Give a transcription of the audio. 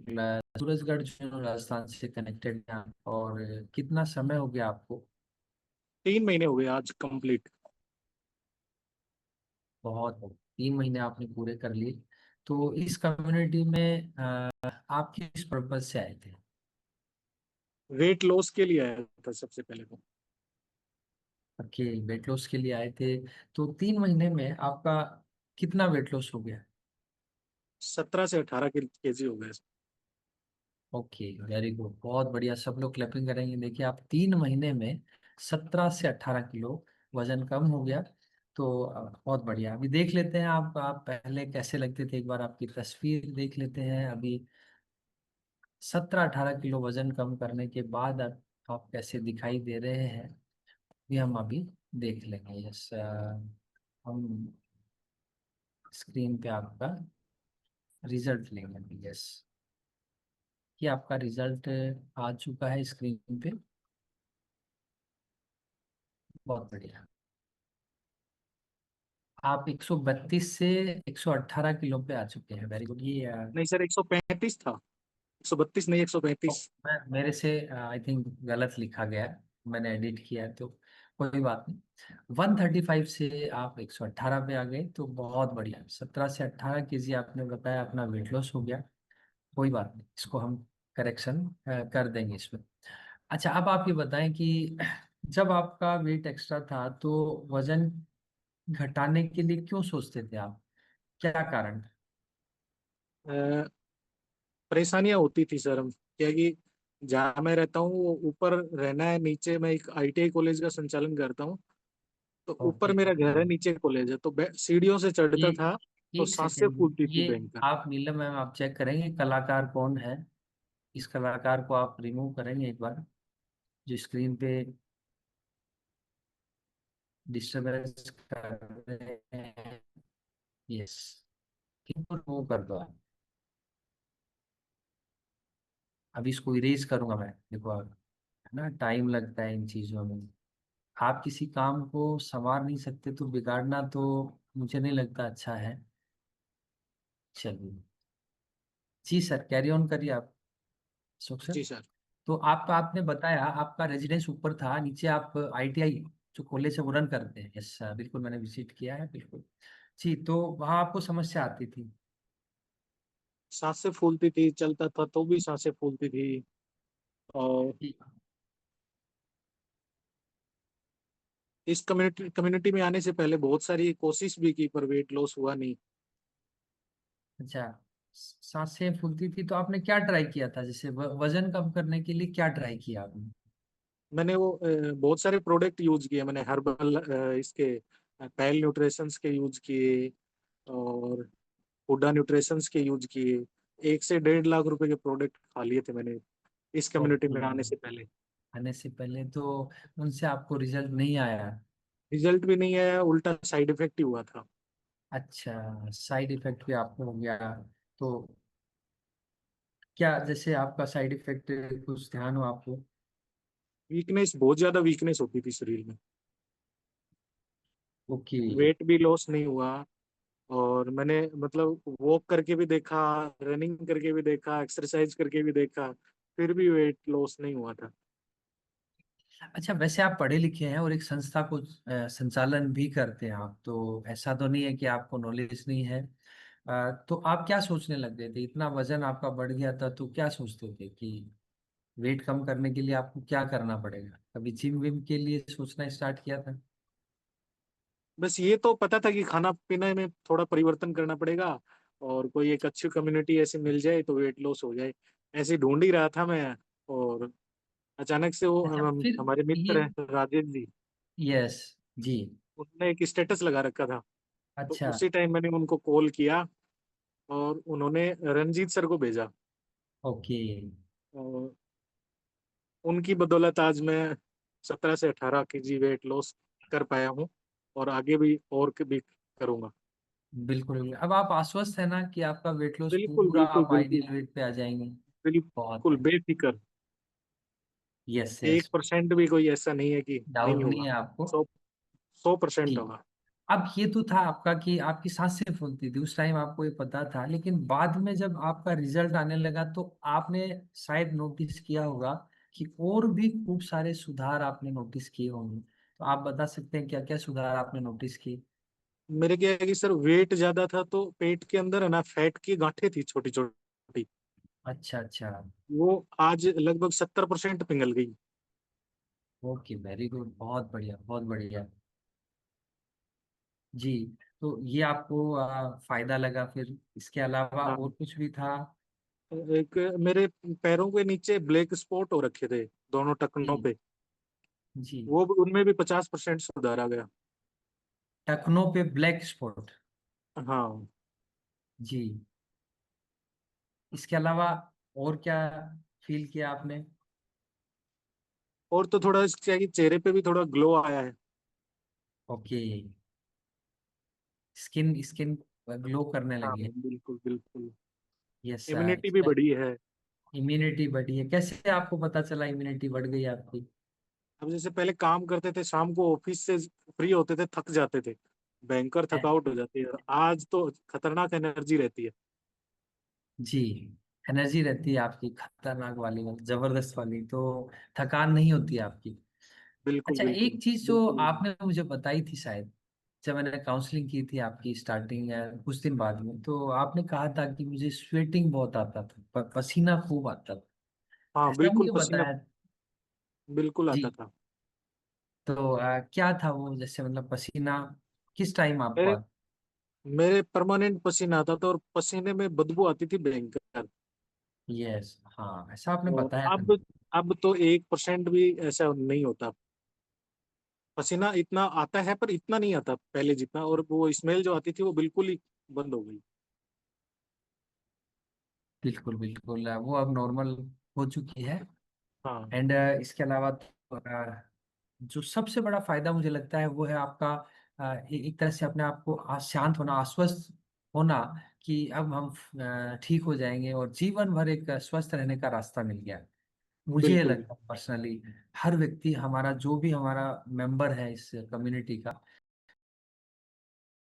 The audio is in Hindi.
सूरजगढ़ जो है राजस्थान से कनेक्टेड है। और कितना समय हो गया आपको? 3 महीने हो गए आज कंप्लीट। बहुत हो 3 महीने आपने पूरे कर लिए। तो इस कम्युनिटी में आप किस पर्पज से आए थे? वेट लॉस के लिए आया था सबसे पहले तो। ओके, वेट लॉस के लिए आए थे। तो 3 महीने में आपका कितना वेट लॉस हो गया? 17 से 18 केजी हो गए। ओके, वेरी गुड, बहुत बढ़िया। सब लोग क्लैपिंग करेंगे। देखिए, आप 3 महीने में 17 से 18 किलो वजन कम हो गया। तो बहुत बढ़िया। अभी देख लेते हैं आप पहले कैसे लगते थे। एक बार आपकी तस्वीर देख लेते हैं। अभी 17-18 किलो वजन कम करने के बाद आप कैसे दिखाई दे रहे हैं, ये हम अभी देख लेंगे। यस, हम स्क्रीन पे आपका रिजल्ट लेंगे अभी। यस, ये आपका रिजल्ट आ चुका है स्क्रीन पे। बहुत बढ़िया। आप 132 से 118 किलो पे आ चुके हैं। Very good. ये नहीं सर, 135 था। 132 नहीं, 135। मेरे से आई थिंक गलत लिखा गया है। मैंने एडिट किया है तो कोई बात नहीं। 135 से आप 118 पे आ गए, तो बहुत बढ़िया। 17 से 18 केजी आपने बताया अपना वेट लॉस हो गया। कोई बात नहीं, इसको हम करेक्शन कर देंगे इसमें। अच्छा, अब आप ये बताएं कि जब आपका वेट एक्स्ट्रा था तो वजन घटाने के लिए क्यों सोचते थे आप? क्या कारण? परेशानियां होती थी सर। हम क्या कि जहाँ मैं रहता हूँ वो ऊपर रहना है, नीचे मैं एक आईटीआई कॉलेज का संचालन करता हूँ। तो ऊपर ओके, मेरा घर है, नीचे कॉलेज है, तो सीढ़ियों से ये चढ़ता था तो एक सांसें सेकेंड, फूलती थी ये भयंकर। आप नीलम मैम आप चेक करेंगे कलाकार कौन है? इस कलाकार को आप रिमूव करेंगे एक बार, जो स्क्रीन पे डिस्टरबेंस कर रहे हैं। यस, इनको रिमूव कर दो आप। अभी इसको इरेज करूंगा मैं। देखो आप, है ना, टाइम लगता है इन चीजों में। आप किसी काम को संवार नहीं सकते तो बिगाड़ना तो मुझे नहीं लगता अच्छा है। चलिए, जी सर, कैरी ऑन करिए आप, अशोक सर। जी सर। तो आपने बताया आपका रेजिडेंस ऊपर था, नीचे आप आईटीआई जो कॉलेज है वो रन करते हैं। यस सर, बिल्कुल, मैंने विजिट किया है, बिल्कुल। जी, तो वहाँ आपको समस्या आती थी? सांसें फूलती थी, चलता था तो भी सांसें फूलती थी। और जी। इस कम्युनिटी कम्युनिटी में आने से पहले बहुत सारी कोशिश भी की पर वेट लॉस हुआ नहीं। अच्छा, सांसें फूलती थी तो आपने क्या ट्राई किया था? जैसे वजन कम करने के लिए क्या ट्राई किया आपने? मैंने वो बहुत सारे प्रोडक्ट यूज किए। मैंने हर्बल इसके पैल न्यूट्रिशंस के यूज किए, और हुडा न्यूट्रिशंस के यूज किए। 1 से 1.5 लाख रुपए के प्रोडक्ट खा लिए थे मैंने इस कम्युनिटी ओके, में आने से पहले। आने से पहले तो उनसे आपको रिजल्ट नहीं आया? रिजल्ट भी नहीं आया, उल्टा साइड इफेक्ट ही हुआ था। अच्छा, साइड इफेक्ट भी आपको हो गया। तो क्या जैसे आपका साइड इफेक्ट कुछ ध्यान हो आपको? वीकनेस, बहुत ज्यादा वीकनेस होती थी शरीर में। ओके। वेट भी लॉस नहीं हुआ। और मैंने मतलब वॉक करके भी देखा, रनिंग करके भी देखा, एक्सरसाइज करके भी देखा, फिर भी वेट लॉस नहीं हुआ था। अच्छा, वैसे आप पढ़े लिखे हैं और एक संस्था को संचालन भी करते हैं आप, तो ऐसा तो नहीं है कि आपको नॉलेज नहीं है। तो आप क्या सोचने लग गए थे? इतना वजन आपका बढ़ गया था तो क्या सोचते थे कि वेट कम करने के लिए आपको क्या करना पड़ेगा? कभी जिम विम के लिए सोचना स्टार्ट किया था? बस ये तो पता था कि खाना पीने में थोड़ा परिवर्तन करना पड़ेगा, और कोई एक अच्छी कम्युनिटी ऐसी मिल जाए तो वेट लॉस हो जाए। ऐसे ढूंढ ही रहा था मैं। और अचानक से वो अच्छा, फिर हमारे ये, मित्र हैं राजेश जी, यस, जी, उन्होंने एक स्टेटस लगा रखा था। तो अच्छा, उसी टाइम मैंने उनको कॉल किया, और उन्होंने रंजीत सर को भेजा। ओके, और उनकी बदौलत आज मैं 17 से 18 केजी वेट लॉस कर पाया हूँ, और आगे भी और भी करूंगा। बिल्कुल बिल्कुल। अब आप आश्वस्त है ना कि आपका वेट लॉस बिल्कुल पूरा बिल्कुल आप बिल्कुल। आइडियल वेट पे आ जाएंगे? बहुत बिल्कुल है। बेफिक्र। यस, यस, 1% भी कोई ऐसा नहीं है कि डाउट नहीं नहीं होगा। है आपको? 100% ठीक, होगा। अब ये तो था आपका कि आपकी सांसें फूलती थी, उस टाइम आपको ये पता था, लेकिन बाद में जब आपका रिजल्ट आने लगा तो आपने शायद नोटिस किया होगा कि और भी खूब सारे सुधार आपने नोटिस किए होंगे। तो आप बता सकते हैं क्या क्या सुधार आपने नोटिस किए? मेरे क्या है कि सर वेट ज्यादा था, तो पेट के अंदर है ना फैट की गांठें थी छोटी छोटी। अच्छा अच्छा। वो आज लगभग 70% पिघल गई। ओके, वेरी गुड, बहुत बढ़िया बहुत बढ़िया। जी। तो ये आपको फायदा लगा, फिर इसके अलावा हाँ, और कुछ भी था? एक मेरे पैरों के नीचे ब्लैक स्पॉट हो रखे थे दोनों टखनों जी पे। जी। उनमें भी 50% सुधार आ गया। टखनों पे ब्लैक स्पॉट? हाँ, जी। इसके अलावा और क्या फील किया आपने? और तो थोड़ा क्या है कि चेहरे पे भी थोड़ा ग्लो आया है। ओके, स्किन स्किन ग्लो करने हाँ, लगी है। बिल्कुल बिल्कुल। यस। इम्यूनिटी भी बढ़ी है। इम्यूनिटी बढ़ी है? कैसे आपको पता चला इम्यूनिटी बढ़ गई आपकी? अब जैसे पहले काम करते थे, शाम को ऑफिस से फ्री होते थे, थक जाते थे, भयंकर है? थकावट हो जाती है, और आज तो खतरनाक एनर्जी रहती है। जी। एनर्जी रहती है आपकी खतरनाक वाली, जबरदस्त वाली, तो थकान नहीं होती है आपकी। बिल्कुल अच्छा, बिल्कुल एक चीज जो बिल्कुल। आपने मुझे बताई थी शायद, जब मैंने काउंसलिंग की थी आपकी स्टार्टिंग या कुछ दिन बाद में, तो आपने कहा था कि मुझे स्वेटिंग बहुत आता था, पसीना खूब आता था। हाँ, ऐसा बिल्कुल मुझे पसीना बताया? बिल्कुल आता जी। था। तो क्या था वो, जैसे मतलब पसीना किस टाइम आपको मेरे आता? मेरे परमानेंट पसीना आता था, और पसीने में बदबू आती थी भयंकर। यस, हाँ, ऐसा आपने और बताया था। अब तो 1% भी ऐसा नहीं होता। पसीना इतना आता है, पर इतना नहीं आता पहले जितना, और वो स्मेल जो आती थी वो बिल्कुल ही बंद हो गई। बिल्कुल बिल्कुल, वो अब नॉर्मल हो चुकी है। हाँ, एंड इसके अलावा तो, जो सबसे बड़ा फायदा मुझे लगता है वो है आपका एक तरह से अपने आप को शांत होना, आश्वस्त होना, कि अब हम ठीक हो जाएंगे और जीवन भर एक स्वस्थ रहने का रास्ता मिल गया। मुझे ये बिल्कुल लगता है पर्सनली, हर व्यक्ति, हमारा जो भी हमारा मेंबर है इस कम्युनिटी का,